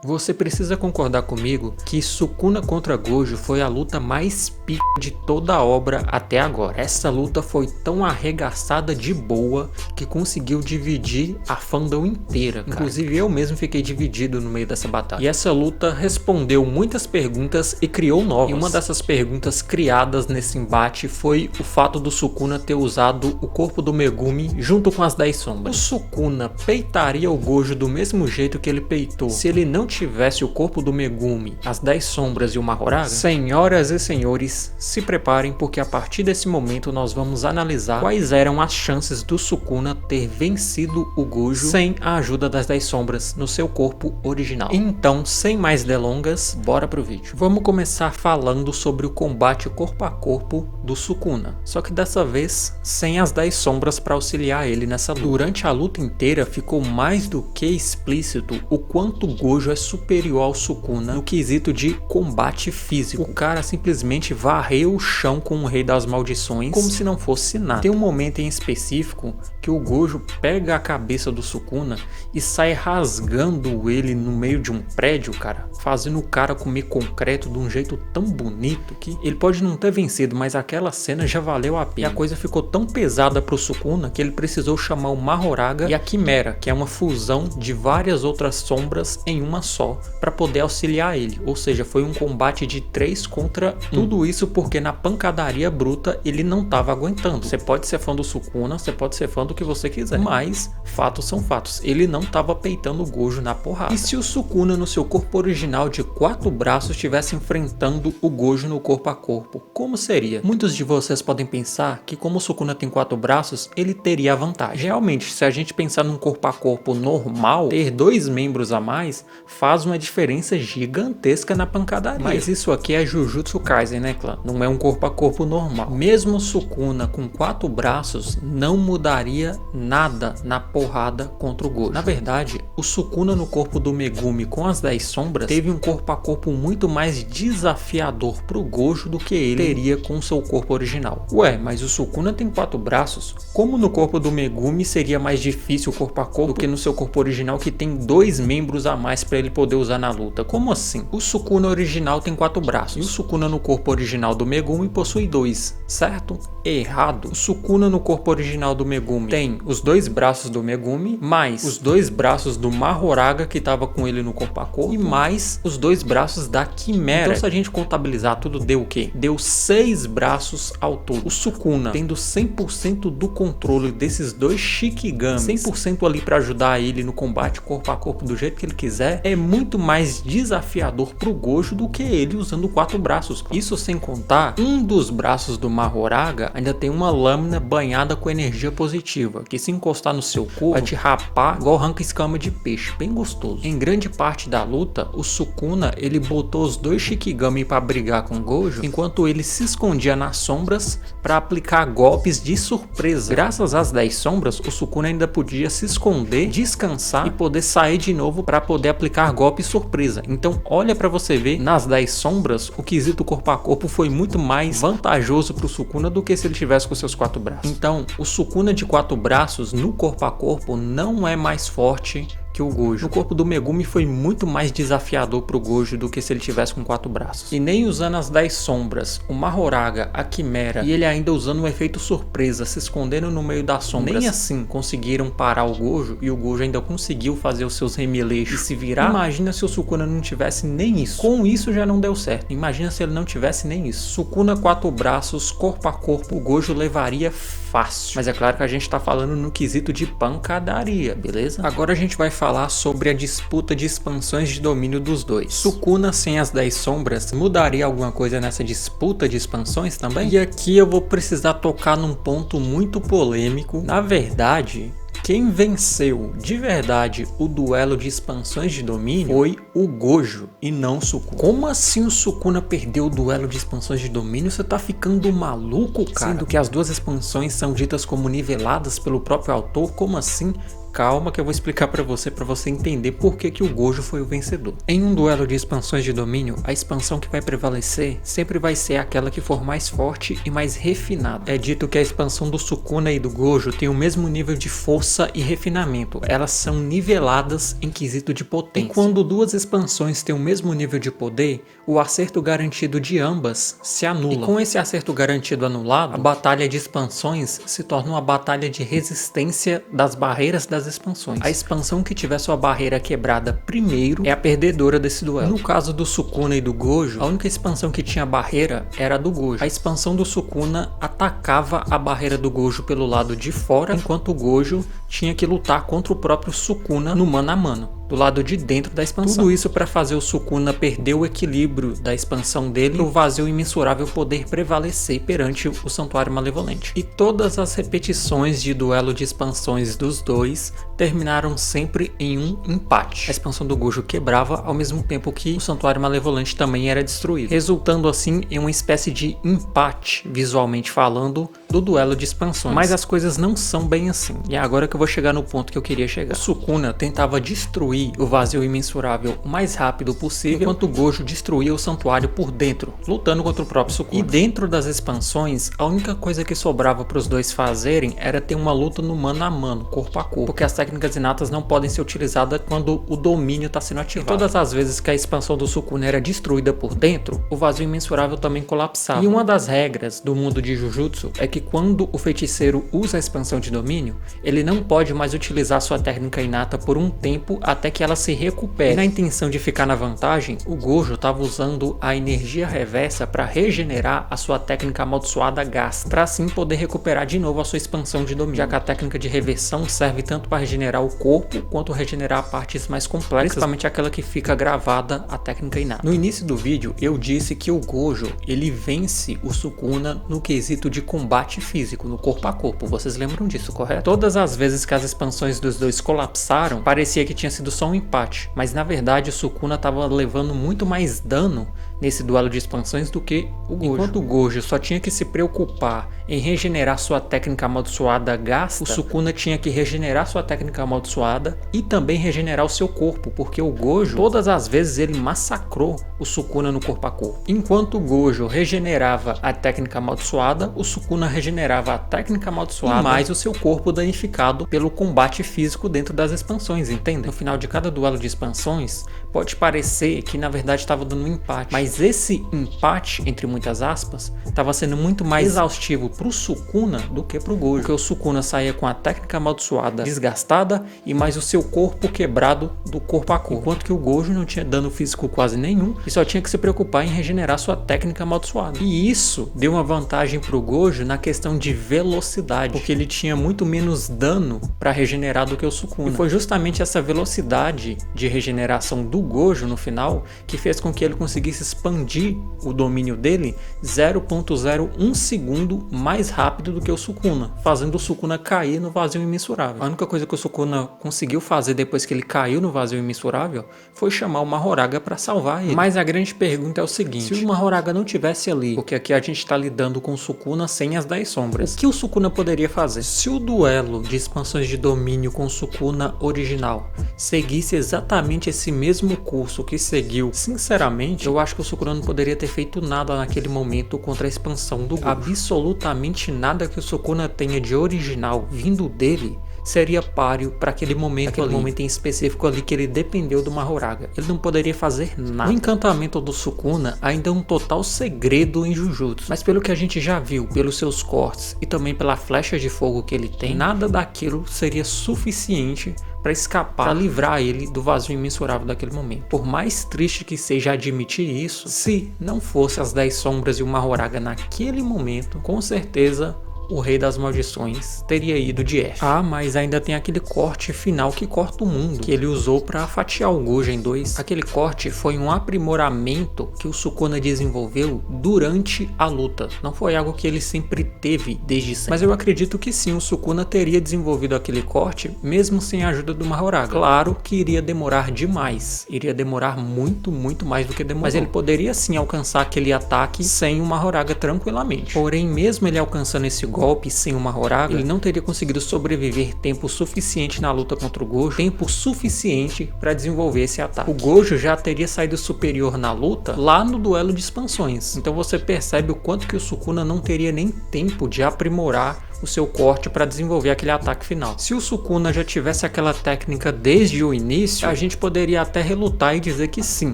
Você precisa concordar comigo que Sukuna contra Gojo foi a luta mais pica de toda a obra até agora. Essa luta foi tão arregaçada de boa que conseguiu dividir a fandom inteira, cara. Inclusive eu mesmo fiquei dividido no meio dessa batalha. E essa luta respondeu muitas perguntas e criou novas. E uma dessas perguntas criadas nesse embate foi o fato do Sukuna ter usado o corpo do Megumi junto com as 10 sombras. O Sukuna peitaria o Gojo do mesmo jeito que ele peitou se ele não tivesse o corpo do Megumi, as 10 sombras e o Mahoraga? Senhoras e senhores, se preparem porque a partir desse momento nós vamos analisar quais eram as chances do Sukuna ter vencido o Gojo sem a ajuda das 10 sombras no seu corpo original. Então, sem mais delongas, bora pro vídeo. Vamos começar falando sobre o combate corpo a corpo do Sukuna, só que dessa vez sem as 10 sombras para auxiliar ele nessa luta. Durante a luta inteira ficou mais do que explícito o quanto Gojo é superior ao Sukuna no quesito de combate físico. O cara simplesmente varreu o chão com o Rei das Maldições como se não fosse nada. Tem um momento em específico que o Gojo pega a cabeça do Sukuna e sai rasgando ele no meio de um prédio, cara, fazendo o cara comer concreto de um jeito tão bonito que ele pode não ter vencido, mas aquela cena já valeu a pena. E a coisa ficou tão pesada pro Sukuna que ele precisou chamar o Mahoraga e a Quimera, que é uma fusão de várias outras sombras em uma só, para poder auxiliar ele. Ou seja, foi um combate de 3 contra 1. Tudo isso porque na pancadaria bruta ele não estava aguentando. Você pode ser fã do Sukuna, você pode ser fã do que você quiser, mas fatos são fatos. Ele não estava peitando o Gojo na porrada. E se o Sukuna no seu corpo original de 4 braços estivesse enfrentando o Gojo no corpo a corpo, como seria? Muitos de vocês podem pensar que como o Sukuna tem 4 braços, ele teria a vantagem. Realmente, se a gente pensar num corpo a corpo normal, ter 2 membros a mais faz uma diferença gigantesca na pancadaria. Mas isso aqui é Jujutsu Kaisen, né, clã? Não é um corpo a corpo normal. Mesmo Sukuna com 4 braços não mudaria nada na porrada contra o Gojo. Na verdade, o Sukuna no corpo do Megumi com as 10 sombras teve um corpo a corpo muito mais desafiador pro Gojo do que ele teria com seu corpo original. Ué, mas o Sukuna tem 4 braços? Como no corpo do Megumi seria mais difícil o corpo a corpo do que no seu corpo original que tem 2 membros a mais para ele poder usar na luta? Como assim? O Sukuna original tem 4 braços e o Sukuna no corpo original do Megumi possui 2, certo? Errado. O Sukuna no corpo original do Megumi tem os 2 braços do Megumi, mais os 2 braços do Mahoraga que estava com ele no corpo a corpo e mais os 2 braços da Quimera. Então se a gente contabilizar tudo, deu o quê? Deu 6 braços ao todo. O Sukuna tendo 100% do controle desses 2 Shikigamis, 100% ali para ajudar ele no combate corpo a corpo do jeito que ele quiser, é muito mais desafiador pro Gojo do que ele usando 4 braços. Isso sem contar, um dos braços do Mahoraga ainda tem uma lâmina banhada com energia positiva, que se encostar no seu corpo vai te rapar igual arranca escama de peixe, bem gostoso. Em grande parte da luta, o Sukuna ele botou os 2 Shikigami para brigar com o Gojo, enquanto ele se escondia nas sombras para aplicar golpes de surpresa. Graças às 10 sombras, o Sukuna ainda podia se esconder, descansar e poder sair de novo para poder aplicar golpe surpresa. Então olha para você ver, nas 10 sombras o quesito corpo a corpo foi muito mais vantajoso para o Sukuna do que se ele tivesse com seus 4 braços. Então o Sukuna de 4 braços no corpo a corpo não é mais forte que o Gojo. O corpo do Megumi foi muito mais desafiador pro Gojo do que se ele tivesse com 4 braços. E nem usando as 10 sombras, o Mahoraga, a Quimera e ele ainda usando um efeito surpresa, se escondendo no meio das sombras, nem assim conseguiram parar o Gojo e o Gojo ainda conseguiu fazer os seus remeleixos e se virar. Imagina se o Sukuna não tivesse nem isso. Com isso já não deu certo. Imagina se ele não tivesse nem isso. Sukuna 4 braços, corpo a corpo, o Gojo levaria fácil. Mas é claro que a gente tá falando no quesito de pancadaria, beleza? Agora a gente vai falar sobre a disputa de expansões de domínio dos dois. Sukuna sem as 10 sombras mudaria alguma coisa nessa disputa de expansões também? E aqui eu vou precisar tocar num ponto muito polêmico. Na verdade, quem venceu de verdade o duelo de expansões de domínio foi o Gojo e não o Sukuna. Como assim o Sukuna perdeu o duelo de expansões de domínio? Você tá ficando maluco, cara? Sendo que as duas expansões são ditas como niveladas pelo próprio autor, como assim? calma que eu vou explicar pra você entender por que o Gojo foi o vencedor. Em um duelo de expansões de domínio, a expansão que vai prevalecer sempre vai ser aquela que for mais forte e mais refinada. É dito que a expansão do Sukuna e do Gojo tem o mesmo nível de força e refinamento, elas são niveladas em quesito de potência. E quando duas expansões têm o mesmo nível de poder, o acerto garantido de ambas se anula. E com esse acerto garantido anulado, a batalha de expansões se torna uma batalha de resistência das barreiras das expansões. A expansão que tiver sua barreira quebrada primeiro é a perdedora desse duelo. No caso do Sukuna e do Gojo, a única expansão que tinha barreira era a do Gojo. A expansão do Sukuna atacava a barreira do Gojo pelo lado de fora, enquanto o Gojo tinha que lutar contra o próprio Sukuna no mano a mano, do lado de dentro da expansão. Tudo isso para fazer o Sukuna perder o equilíbrio da expansão dele e o vazio imensurável poder prevalecer perante o Santuário Malevolente. E todas as repetições de duelo de expansões dos dois terminaram sempre em um empate. A expansão do Gojo quebrava ao mesmo tempo que o Santuário Malevolente também era destruído, resultando assim em uma espécie de empate, visualmente falando, do duelo de expansões. Mas as coisas não são bem assim, e é agora que eu vou chegar no ponto que eu queria chegar. O Sukuna tentava destruir o vazio imensurável o mais rápido possível, enquanto o Gojo destruía o santuário por dentro, lutando contra o próprio Sukuna. E dentro das expansões, a única coisa que sobrava para os dois fazerem era ter uma luta no mano a mano, corpo a corpo, porque as técnicas inatas não podem ser utilizadas quando o domínio está sendo ativado. E todas as vezes que a expansão do Sukuna era destruída por dentro, o vazio imensurável também colapsava. E uma das regras do mundo de Jujutsu é que quando o feiticeiro usa a expansão de domínio, ele não pode mais utilizar sua técnica inata por um tempo até que ela se recupere. E na intenção de ficar na vantagem, o Gojo estava usando a energia reversa para regenerar a sua técnica amaldiçoada gasta, para assim poder recuperar de novo a sua expansão de domínio, já que a técnica de reversão serve tanto para regenerar o corpo quanto regenerar partes mais complexas, principalmente aquela que fica gravada a técnica inata. No início do vídeo eu disse que o Gojo ele vence o Sukuna no quesito de combate físico, no corpo a corpo, vocês lembram disso, correto? Todas as vezes que as expansões dos dois colapsaram, parecia que tinha sido só um empate, mas na verdade o Sukuna estava levando muito mais dano nesse duelo de expansões do que o Gojo. Enquanto o Gojo só tinha que se preocupar em regenerar sua técnica amaldiçoada gasta, o Sukuna tinha que regenerar sua técnica amaldiçoada e também regenerar o seu corpo, porque o Gojo, todas as vezes ele massacrou o Sukuna no corpo a corpo. Enquanto o Gojo regenerava a técnica amaldiçoada, o Sukuna regenerava a técnica amaldiçoada e mais o seu corpo danificado pelo combate físico dentro das expansões, entende? No final de cada duelo de expansões, pode parecer que na verdade estava dando um empate, mas esse empate, entre muitas aspas, estava sendo muito mais exaustivo pro Sukuna do que pro Gojo, porque o Sukuna saía com a técnica amaldiçoada desgastada e mais o seu corpo quebrado do corpo a corpo, enquanto que o Gojo não tinha dano físico quase nenhum e só tinha que se preocupar em regenerar sua técnica amaldiçoada. E isso deu uma vantagem pro Gojo na questão de velocidade, porque ele tinha muito menos dano para regenerar do que o Sukuna. E foi justamente essa velocidade de regeneração do Gojo no final que fez com que ele conseguisse expandir o domínio dele 0.01 segundo mais rápido do que o Sukuna, fazendo o Sukuna cair no vazio imensurável. A única coisa que o Sukuna conseguiu fazer depois que ele caiu no vazio imensurável foi chamar o Mahoraga para salvar ele. Mas a grande pergunta é o seguinte: se o Mahoraga não tivesse ali, porque aqui a gente está lidando com o Sukuna sem as 10 sombras, o que o Sukuna poderia fazer? Se o duelo de expansões de domínio com o Sukuna original seguisse exatamente esse mesmo curso que seguiu, sinceramente, eu acho que o Sukuna não poderia ter feito nada naquele momento contra a expansão do Gojo. Absolutamente nada que o Sukuna tenha de original vindo dele seria páreo para aquele momento em específico ali que ele dependeu do Mahoraga. Ele não poderia fazer nada. O encantamento do Sukuna ainda é um total segredo em Jujutsu, mas pelo que a gente já viu, pelos seus cortes e também pela flecha de fogo que ele tem, nada daquilo seria suficiente para escapar, para livrar ele do vazio imensurável daquele momento. Por mais triste que seja admitir isso, se não fosse as 10 sombras e o Mahoraga naquele momento, com certeza o Rei das Maldições teria ido de F. Ah, mas ainda tem aquele corte final que corta o mundo, que ele usou para fatiar o Gojo em dois. Aquele corte foi um aprimoramento que o Sukuna desenvolveu durante a luta. Não foi algo que ele sempre teve desde sempre. Mas eu acredito que sim, o Sukuna teria desenvolvido aquele corte mesmo sem a ajuda do Mahoraga. Claro que iria demorar demais. Iria demorar muito mais do que demorou. Mas ele poderia sim alcançar aquele ataque sem o Mahoraga tranquilamente. Porém, mesmo ele alcançando esse golpe, golpe sem uma Horaga, ele não teria conseguido sobreviver tempo suficiente na luta contra o Gojo, tempo suficiente para desenvolver esse ataque. O Gojo já teria saído superior na luta lá no duelo de expansões, então você percebe o quanto que o Sukuna não teria nem tempo de aprimorar o seu corte para desenvolver aquele ataque final. Se o Sukuna já tivesse aquela técnica desde o início, a gente poderia até relutar e dizer que sim,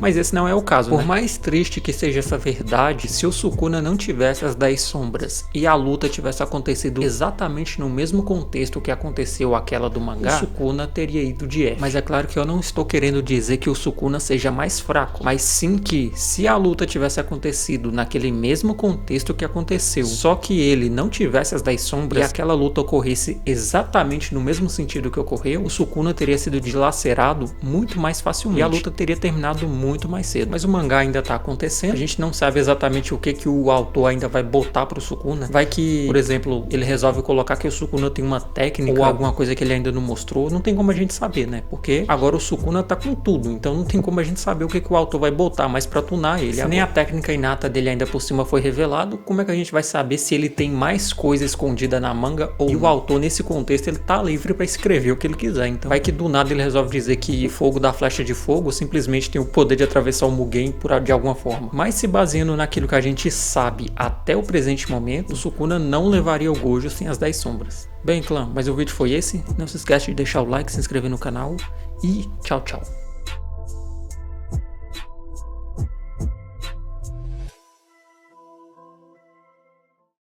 mas esse não é o caso, Por mais triste que seja essa verdade, se o Sukuna não tivesse as 10 sombras e a luta tivesse acontecido exatamente no mesmo contexto que aconteceu aquela do mangá, o Sukuna teria ido de F. Mas é claro que eu não estou querendo dizer que o Sukuna seja mais fraco, mas sim que se a luta tivesse acontecido naquele mesmo contexto que aconteceu, só que ele não tivesse as 10 sombras e aquela luta ocorresse exatamente no mesmo sentido que ocorreu, o Sukuna teria sido dilacerado muito mais facilmente e a luta teria terminado muito mais cedo. Mas o mangá ainda tá acontecendo, a gente não sabe exatamente o que o autor ainda vai botar pro Sukuna. Vai que, por exemplo, ele resolve colocar que o Sukuna tem uma técnica ou alguma coisa que ele ainda não mostrou, não tem como a gente saber, né? Porque agora o Sukuna tá com tudo, então não tem como a gente saber o que o autor vai botar mais pra tunar ele. Se nem a técnica inata dele ainda por cima foi revelado, como é que a gente vai saber se ele tem mais coisa escondida na manga ou o autor nesse contexto ele tá livre para escrever o que ele quiser. Então vai que do nada ele resolve dizer que fogo da flecha de fogo simplesmente tem o poder de atravessar o Mugen de alguma forma. Mas se baseando naquilo que a gente sabe até o presente momento, o Sukuna não levaria o Gojo sem as 10 sombras. Bem, clã, mas o vídeo foi esse. Não se esquece de deixar o like, se inscrever no canal e tchau, tchau.